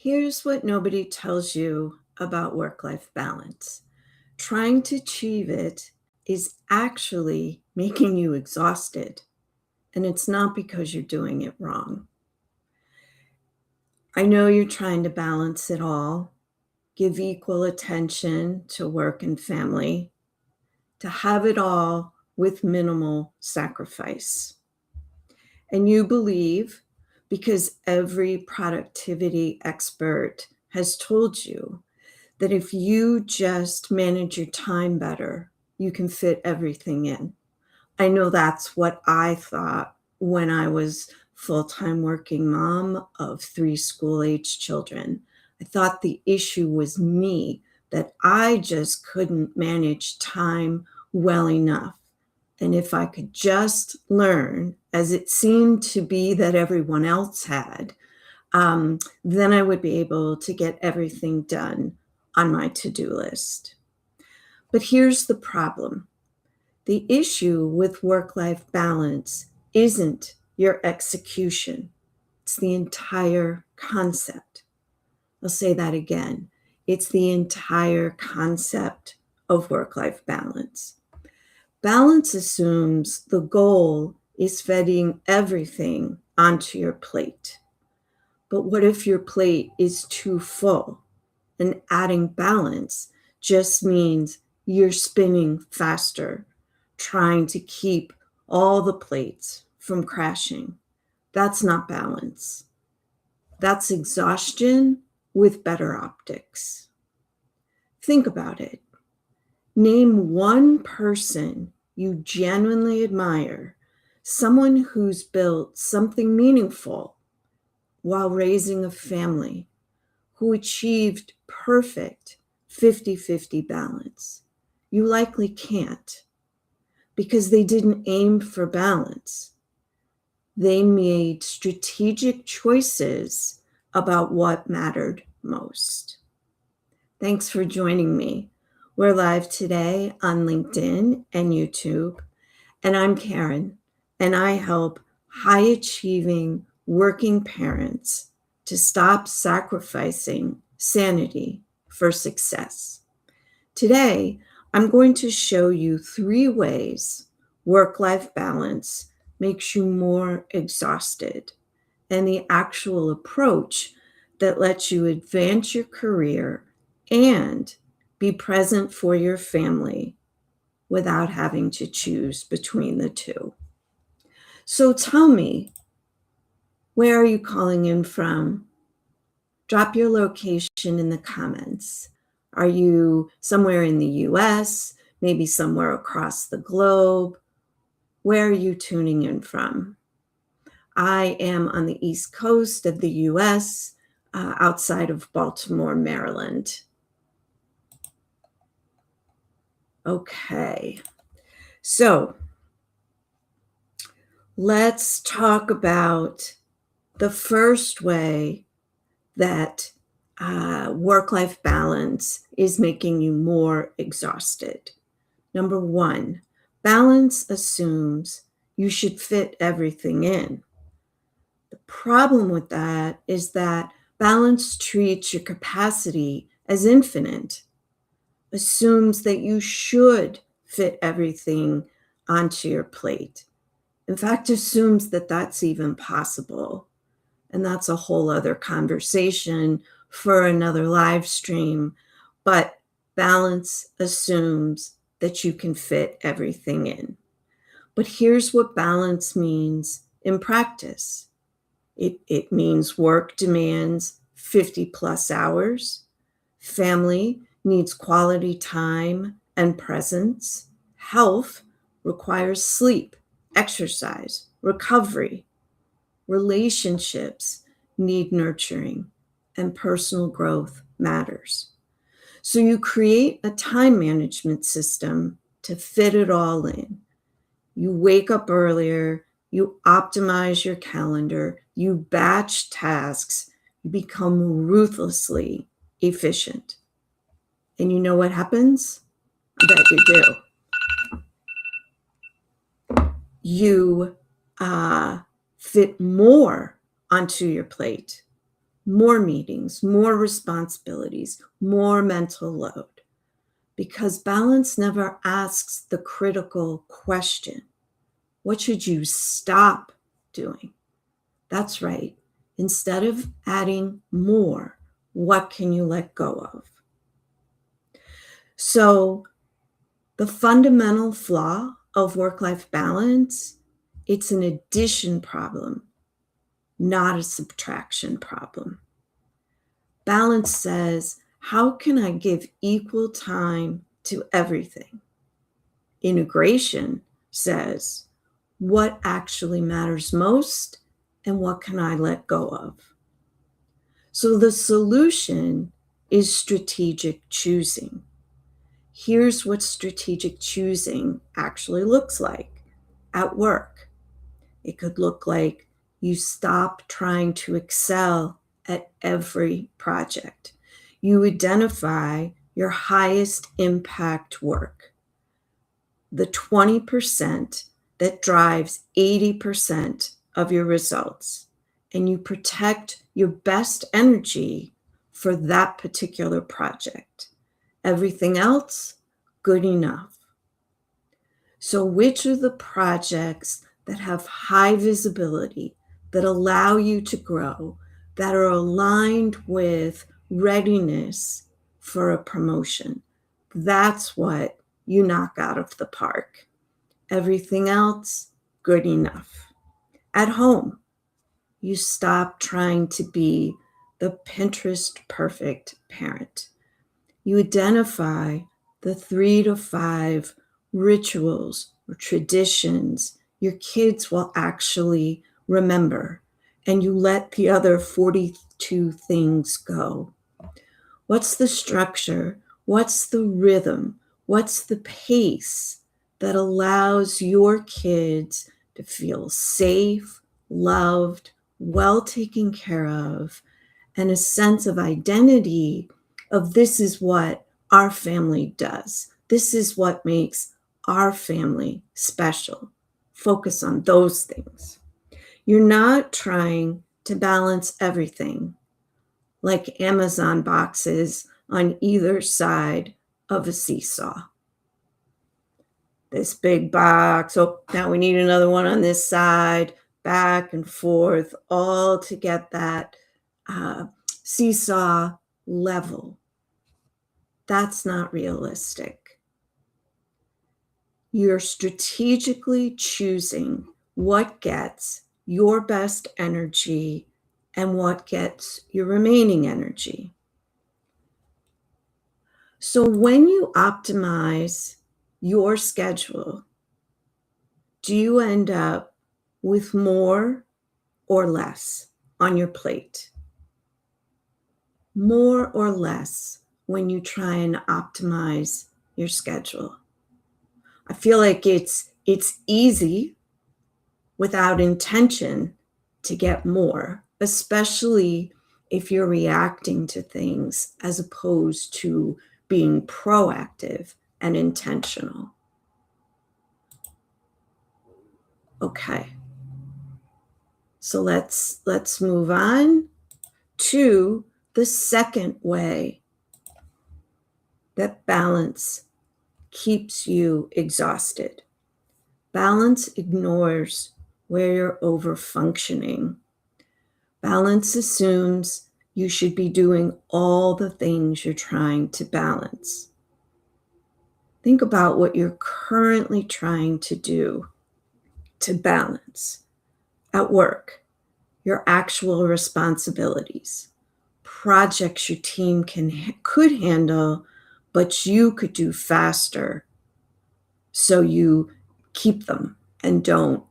Here's what nobody tells you about work-life balance. Trying to achieve it is actually making you exhausted, and it's not because you're doing it wrong. I know you're trying to balance it all, give equal attention to work and family, to have it all with minimal sacrifice. And you believe, because every productivity expert has told you, that if you just manage your time better, you can fit everything in. I know that's what I thought when I was full-time working mom of 3 school-age children. I thought the issue was me, that I just couldn't manage time well enough. And if I could just learn, as it seemed to be that everyone else had, then I would be able to get everything done on my to-do list. But here's the problem. The issue with work-life balance isn't your execution. It's the entire concept. I'll say that again. It's the entire concept of work-life balance. Balance assumes the goal is fitting everything onto your plate. But what if your plate is too full? And adding balance just means you're spinning faster, trying to keep all the plates from crashing. That's not balance. That's exhaustion with better optics. Think about it. Name one person you genuinely admire, someone who's built something meaningful while raising a family, who achieved perfect 50-50 balance. You likely can't, because they didn't aim for balance. They made strategic choices about what mattered most. Thanks for joining me. We're live today on LinkedIn and YouTube, and I'm Karen, and I help high-achieving working parents to stop sacrificing sanity for success. Today, I'm going to show you 3 ways work-life balance makes you more exhausted, and the actual approach that lets you advance your career and be present for your family without having to choose between the two. So tell me, where are you calling in from? Drop your location in the comments. Are you somewhere in the US, maybe somewhere across the globe? Where are you tuning in from? I am on the East Coast of the US, outside of Baltimore, Maryland. Okay, so let's talk about the first way that work-life balance is making you more exhausted. Number 1, balance assumes you should fit everything in. The problem with that is that balance treats your capacity as infinite, assumes that you should fit everything onto your plate. In fact, assumes that that's even possible. And that's a whole other conversation for another live stream. But balance assumes that you can fit everything in. But here's what balance means in practice. It means work demands 50 plus hours. Family needs quality time and presence. Health requires sleep, exercise, recovery. Relationships need nurturing, and personal growth matters. So you create a time management system to fit it all in. You wake up earlier, you optimize your calendar, you batch tasks, you become ruthlessly efficient. And you know what happens? I bet you do. You fit more onto your plate, more meetings, more responsibilities, more mental load. Because balance never asks the critical question, what should you stop doing? That's right. Instead of adding more, what can you let go of? So the fundamental flaw of work-life balance, it's an addition problem, not a subtraction problem. Balance says, how can I give equal time to everything? Integration says, what actually matters most and what can I let go of? So the solution is strategic choosing. Here's what strategic choosing actually looks like at work. It could look like you stop trying to excel at every project. You identify your highest impact work, the 20% that drives 80% of your results, and you protect your best energy for that particular project. Everything else, good enough. So which are the projects that have high visibility, that allow you to grow, that are aligned with readiness for a promotion? That's what you knock out of the park. Everything else, good enough. At home, you stop trying to be the Pinterest perfect parent. You identify the 3 to 5 rituals or traditions your kids will actually remember, and you let the other 42 things go. What's the structure? What's the rhythm? What's the pace that allows your kids to feel safe, loved, well taken care of, and a sense of identity of this is what our family does. This is what makes our family special. Focus on those things. You're not trying to balance everything like Amazon boxes on either side of a seesaw. This big box, oh, now we need another one on this side, back and forth, all to get that seesaw level. That's not realistic. You're strategically choosing what gets your best energy and what gets your remaining energy. So when you optimize your schedule, do you end up with more or less on your plate? More or less when you try and optimize your schedule. I feel like it's easy without intention to get more, especially if you're reacting to things as opposed to being proactive and intentional. Okay. So let's move on to the second way that balance keeps you exhausted. Balance ignores where you're overfunctioning. Balance assumes you should be doing all the things you're trying to balance. Think about what you're currently trying to do to balance at work, your actual responsibilities, projects your team could handle, but you could do faster, so you keep them and don't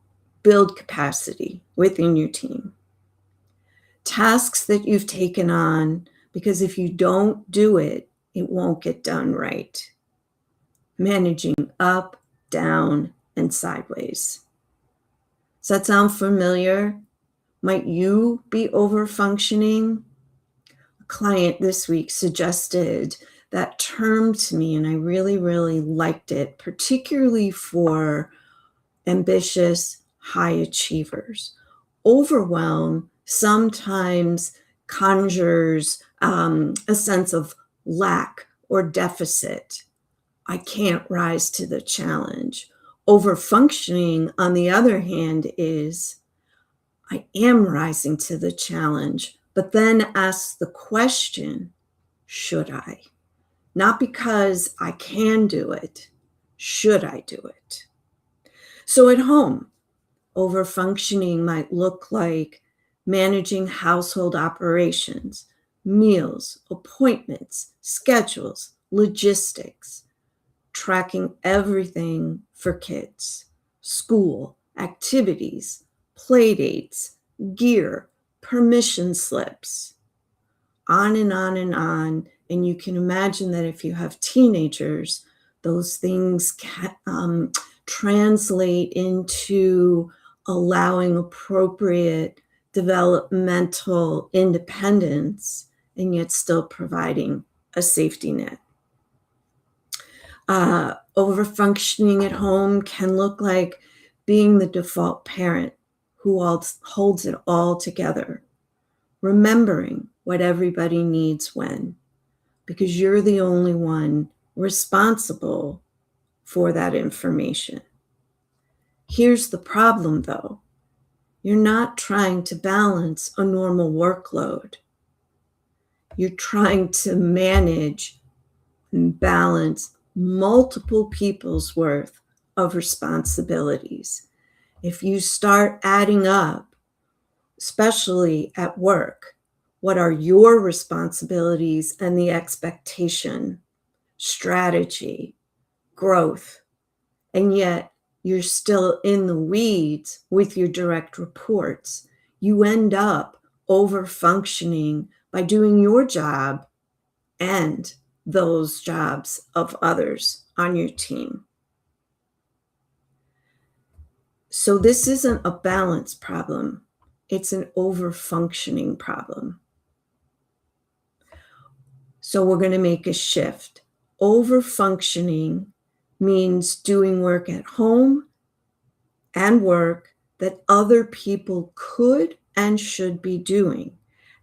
build capacity within your team. Tasks that you've taken on because if you don't do it, it won't get done right. Managing up, down, and sideways. Does that sound familiar? Might you be overfunctioning? A client this week suggested that term to me, and I really, really liked it, particularly for ambitious high achievers. Overwhelm sometimes conjures a sense of lack or deficit. I can't rise to the challenge. Overfunctioning, on the other hand, is I am rising to the challenge, but then ask the question, should I? Not because I can do it, should I do it? So at home, overfunctioning might look like managing household operations, meals, appointments, schedules, logistics, tracking everything for kids, school, activities, play dates, gear, permission slips, on and on and on. And you can imagine that if you have teenagers, those things can translate into allowing appropriate developmental independence and yet still providing a safety net. Overfunctioning at home can look like being the default parent who holds it all together, remembering what everybody needs when, because you're the only one responsible for that information. Here's the problem, though. You're not trying to balance a normal workload. You're trying to manage and balance multiple people's worth of responsibilities. If you start adding up, especially at work, what are your responsibilities and the expectation, strategy, growth, and yet you're still in the weeds with your direct reports, you end up over functioning by doing your job and those jobs of others on your team. So this isn't a balance problem. It's an over-functioning problem. So we're going to make a shift. Over-functioning means doing work at home and work that other people could and should be doing.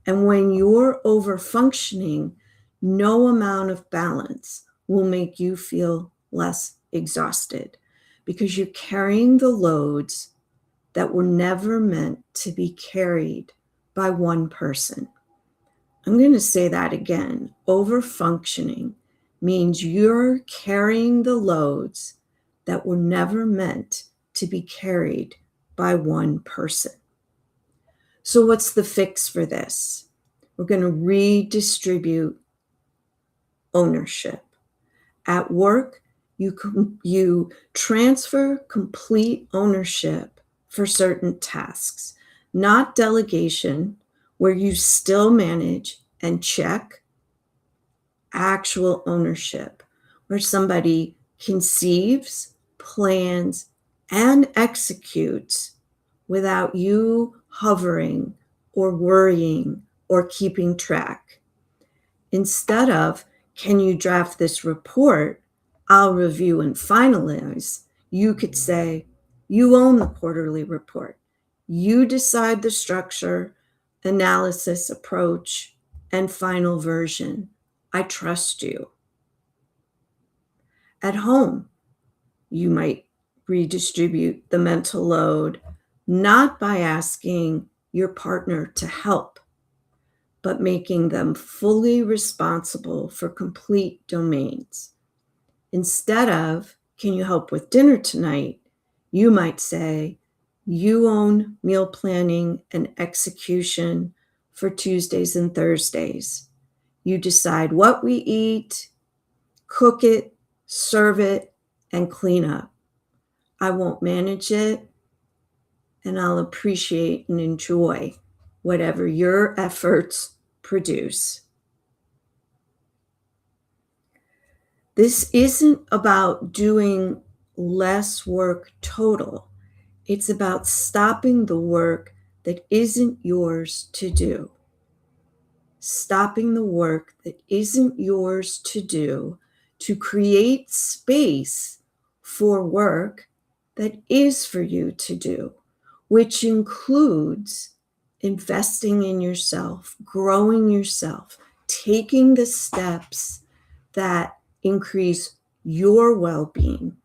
And when you're over-functioning, no amount of balance will make you feel less exhausted because you're carrying the loads that were never meant to be carried by one person. I'm going to say that again. Over-functioning means you're carrying the loads that were never meant to be carried by one person. So what's the fix for this? We're going to redistribute ownership. At work, you transfer complete ownership for certain tasks, not delegation, where you still manage and check, actual ownership, where somebody conceives, plans, and executes without you hovering or worrying or keeping track. Instead of, can you draft this report? I'll review and finalize. You could say, you own the quarterly report. You decide the structure, analysis, approach, and final version. I trust you. At home, you might redistribute the mental load, not by asking your partner to help, but making them fully responsible for complete domains. Instead of, can you help with dinner tonight? You might say, you own meal planning and execution for Tuesdays and Thursdays. You decide what we eat, cook it, serve it, and clean up. I won't manage it, and I'll appreciate and enjoy whatever your efforts produce. This isn't about doing less work total. It's about stopping the work that isn't yours to do. Stopping the work that isn't yours to do to create space for work that is for you to do, which includes investing in yourself, growing yourself, taking the steps that increase your well-being,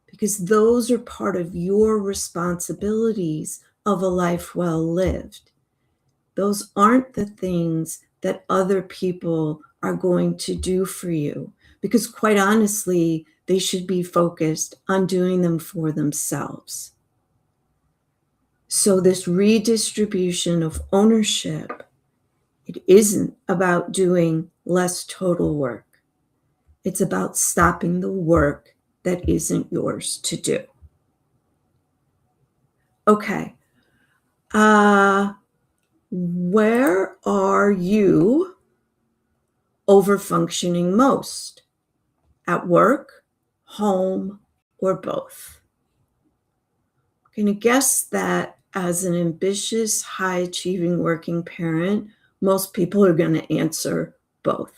because those are part of your responsibilities of a life well lived. Those aren't the things that other people are going to do for you, because quite honestly, they should be focused on doing them for themselves. So this redistribution of ownership, it isn't about doing less total work. It's about stopping the work that isn't yours to do. Okay. Where are you overfunctioning most? At work, home, or both? I'm going to guess that as an ambitious, high-achieving working parent, most people are going to answer both.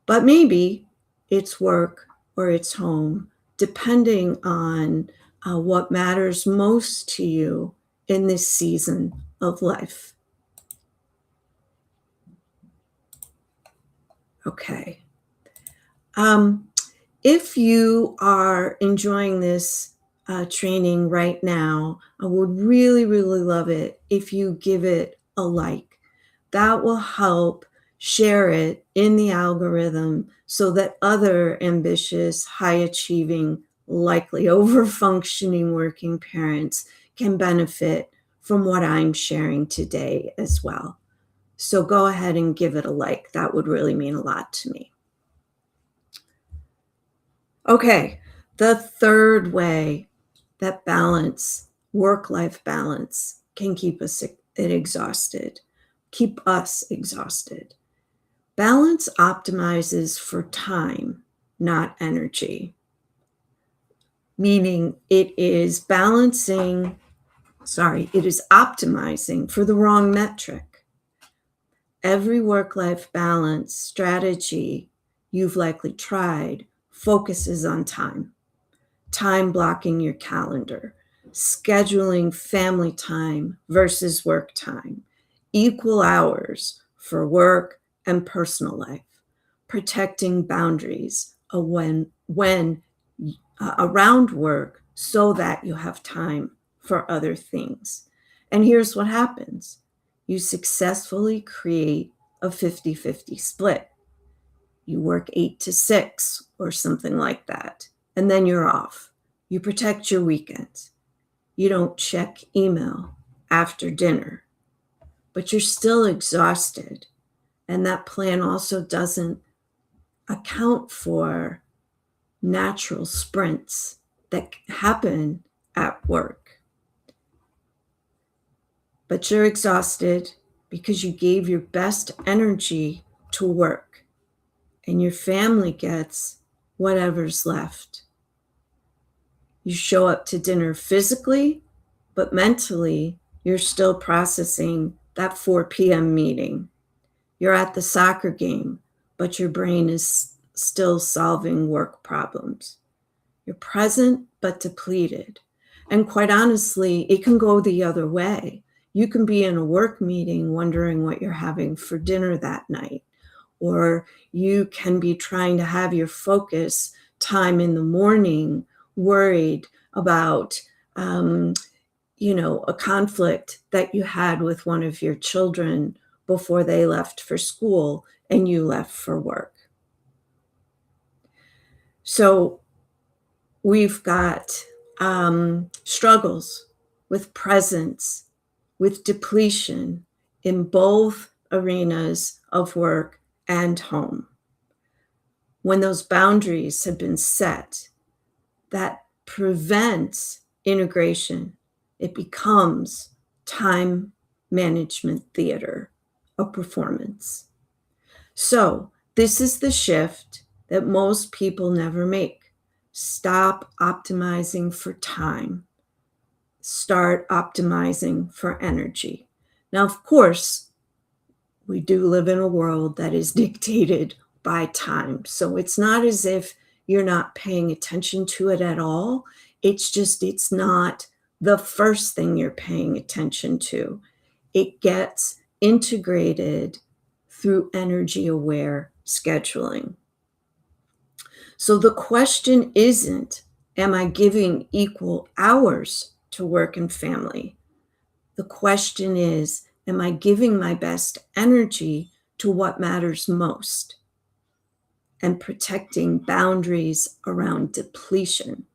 But maybe it's work or it's home, depending on what matters most to you in this season of life. Okay. If you are enjoying this training right now, I would really, really love it if you give it a like. That will help share it in the algorithm so that other ambitious, high achieving, likely over functioning working parents can benefit from what I'm sharing today as well. So go ahead and give it a like. That would really mean a lot to me. Okay, the third way that balance, work-life balance, can keep us exhausted. Balance optimizes for time, not energy. Meaning it is optimizing for the wrong metric. Every work-life balance strategy you've likely tried focuses on time blocking your calendar, scheduling family time versus work time, equal hours for work and personal life, protecting boundaries when around work so that you have time for other things. And here's what happens. You successfully create a 50-50 split. You work 8 to 6 or something like that, and then you're off. You protect your weekends. You don't check email after dinner, but you're still exhausted. And that plan also doesn't account for natural sprints that happen at work. But you're exhausted because you gave your best energy to work, and your family gets whatever's left. You show up to dinner physically, but mentally, you're still processing that 4 p.m. meeting. You're at the soccer game, but your brain is still solving work problems. You're present, but depleted. And quite honestly, it can go the other way. You can be in a work meeting wondering what you're having for dinner that night. Or you can be trying to have your focus time in the morning, worried about, a conflict that you had with one of your children before they left for school and you left for work. So we've got struggles with presence, with depletion in both arenas of work and home. When those boundaries have been set, that prevents integration. It becomes time management theater, a performance. So this is the shift that most people never make. Stop optimizing for time. Start optimizing for energy. Now, of course, we do live in a world that is dictated by time. So it's not as if you're not paying attention to it at all. It's just, it's not the first thing you're paying attention to. It gets integrated through energy aware scheduling. So the question isn't, am I giving equal hours to work and family? The question is, am I giving my best energy to what matters most and protecting boundaries around depletion?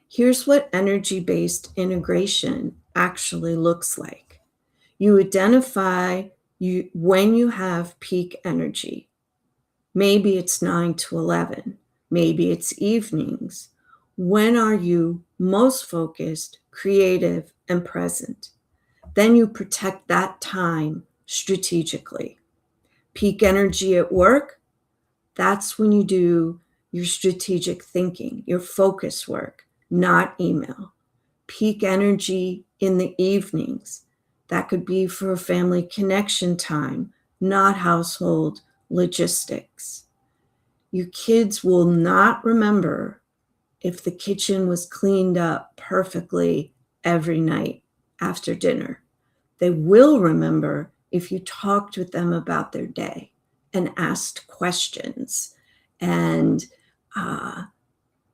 Here's what energy-based integration actually looks like. You identify when you have peak energy. Maybe it's 9 to 11. Maybe it's evenings. When are you most focused, creative, and present? Then you protect that time strategically. Peak energy at work, that's when you do your strategic thinking, your focus work, not email. Peak energy in the evenings, that could be for family connection time, not household logistics. Your kids will not remember if the kitchen was cleaned up perfectly every night after dinner. They will remember if you talked with them about their day and asked questions and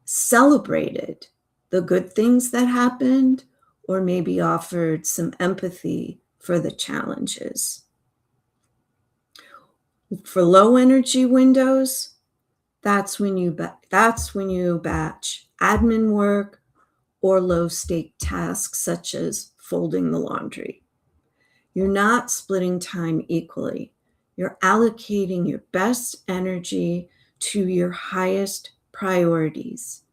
celebrated the good things that happened, or maybe offered some empathy for the challenges. For low energy windows, that's when you batch admin work or low stake tasks such as folding the laundry. You're not splitting time equally. You're allocating your best energy to your highest priorities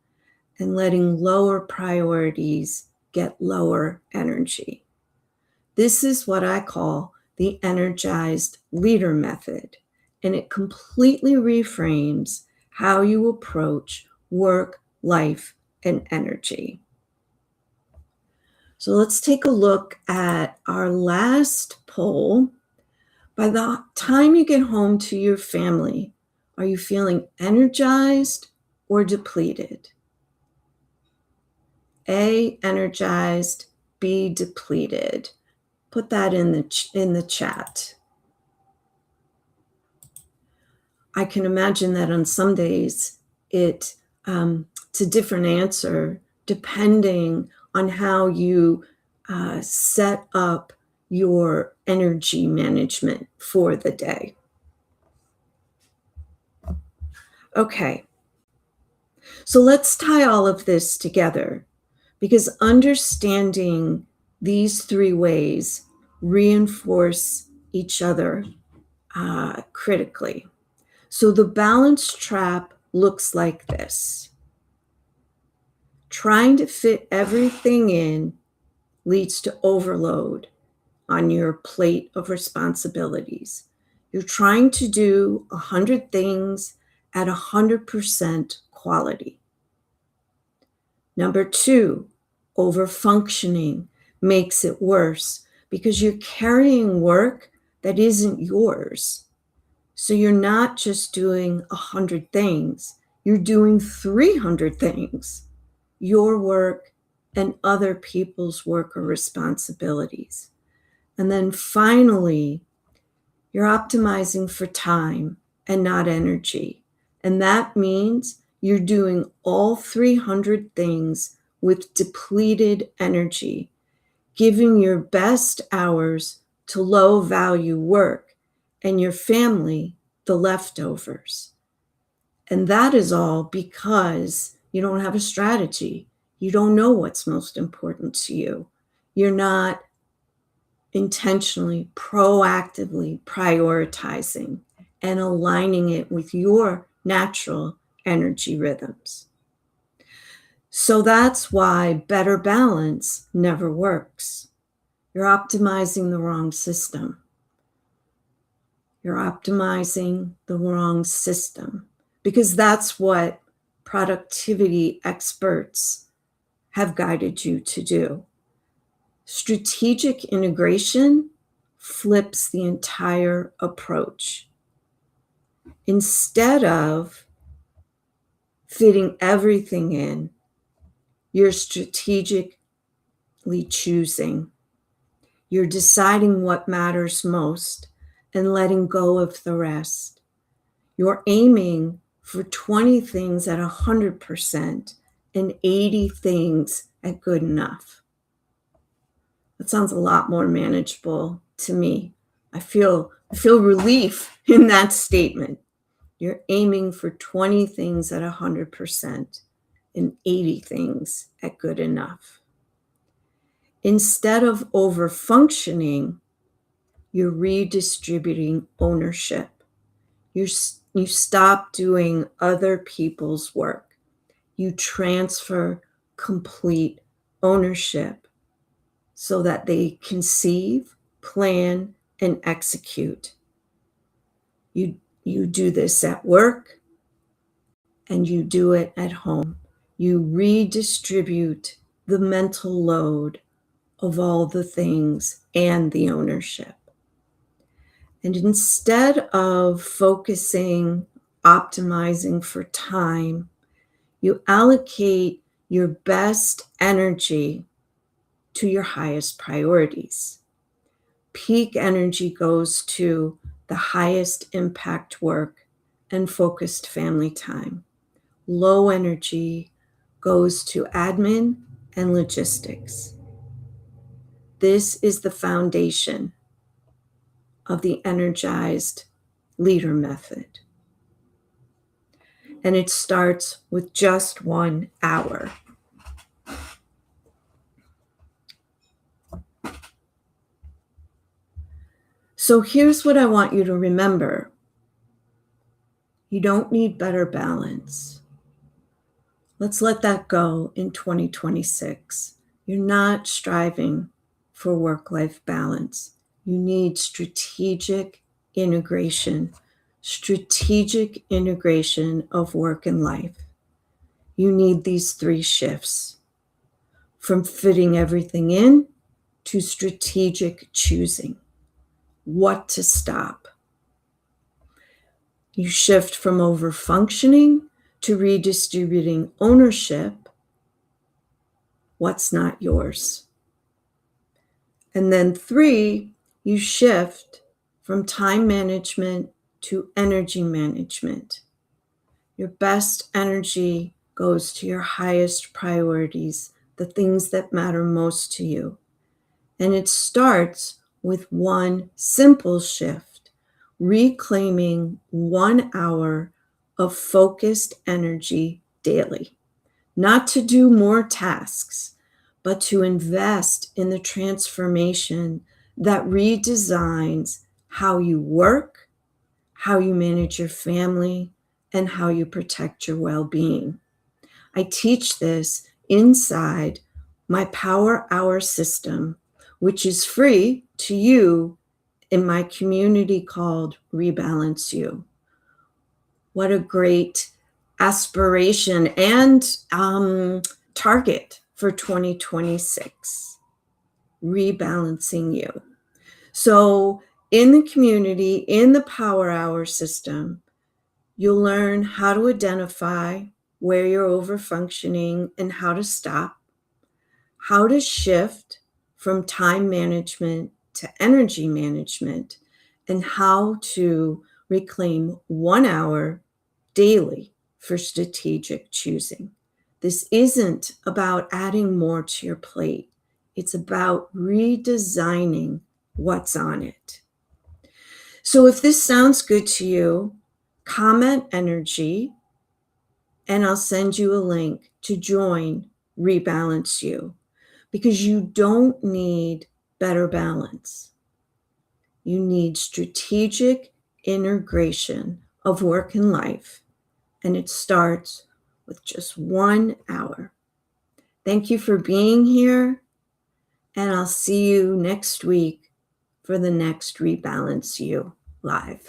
and letting lower priorities get lower energy. This is what I call the energized leader method, and it completely reframes how you approach work, life, and energy. So let's take a look at our last poll. By the time you get home to your family, are you feeling energized or depleted? A, energized, B, depleted. Put that in the chat. I can imagine that on some days it's a different answer depending on how you set up your energy management for the day. Okay, so let's tie all of this together, because understanding these three ways reinforce each other critically. So the balance trap looks like this. Trying to fit everything in leads to overload on your plate of responsibilities. You're trying to do 100 things at 100% quality. Number two, overfunctioning makes it worse because you're carrying work that isn't yours. So you're not just doing 100 things, you're doing 300 things. Your work and other people's work or responsibilities. And then finally, you're optimizing for time and not energy. And that means you're doing all 300 things with depleted energy, giving your best hours to low value work and your family the leftovers. And that is all because you don't have a strategy. You don't know what's most important to you. You're not intentionally, proactively prioritizing and aligning it with your natural energy rhythms. So that's why better balance never works. You're optimizing the wrong system. You're optimizing the wrong system, because that's what productivity experts have guided you to do. Strategic integration flips the entire approach. Instead of fitting everything in, you're strategically choosing. You're deciding what matters most and letting go of the rest. You're aiming for 20 things at 100% and 80 things at good enough. That sounds a lot more manageable to me. I feel relief in that statement. You're aiming for 20 things at 100% and 80 things at good enough. Instead of overfunctioning, you're redistributing ownership. You stop doing other people's work. You transfer complete ownership so that they conceive, plan, and execute. You do this at work and you do it at home. You redistribute the mental load of all the things and the ownership. And instead of focusing, optimizing for time, you allocate your best energy to your highest priorities. Peak energy goes to the highest impact work and focused family time. Low energy goes to admin and logistics. This is the foundation of the energized leader method. And it starts with just 1 hour. So here's what I want you to remember. You don't need better balance. Let's let that go in 2026. You're not striving for work-life balance. You need strategic integration of work and life. You need these 3 shifts, from fitting everything in to strategic choosing. What to stop. You shift from overfunctioning to redistributing ownership. What's not yours? And then 3, you shift from time management to energy management. Your best energy goes to your highest priorities, the things that matter most to you. And it starts with one simple shift, reclaiming 1 hour of focused energy daily. Not to do more tasks, but to invest in the transformation that redesigns how you work, how you manage your family, and how you protect your well-being. I teach this inside my Power Hour system, which is free to you in my community called Rebalance You. What a great aspiration and target for 2026, rebalancing you. So in the community, in the Power Hour system, you'll learn how to identify where you're overfunctioning and how to stop, how to shift from time management to energy management, and how to reclaim 1 hour daily for strategic choosing. This isn't about adding more to your plate. It's about redesigning what's on it. So if this sounds good to you, comment energy, and I'll send you a link to join Rebalance You, because you don't need better balance. You need strategic integration of work and life, and it starts with just 1 hour. Thank you for being here, and I'll see you next week for the next Rebalance You Live.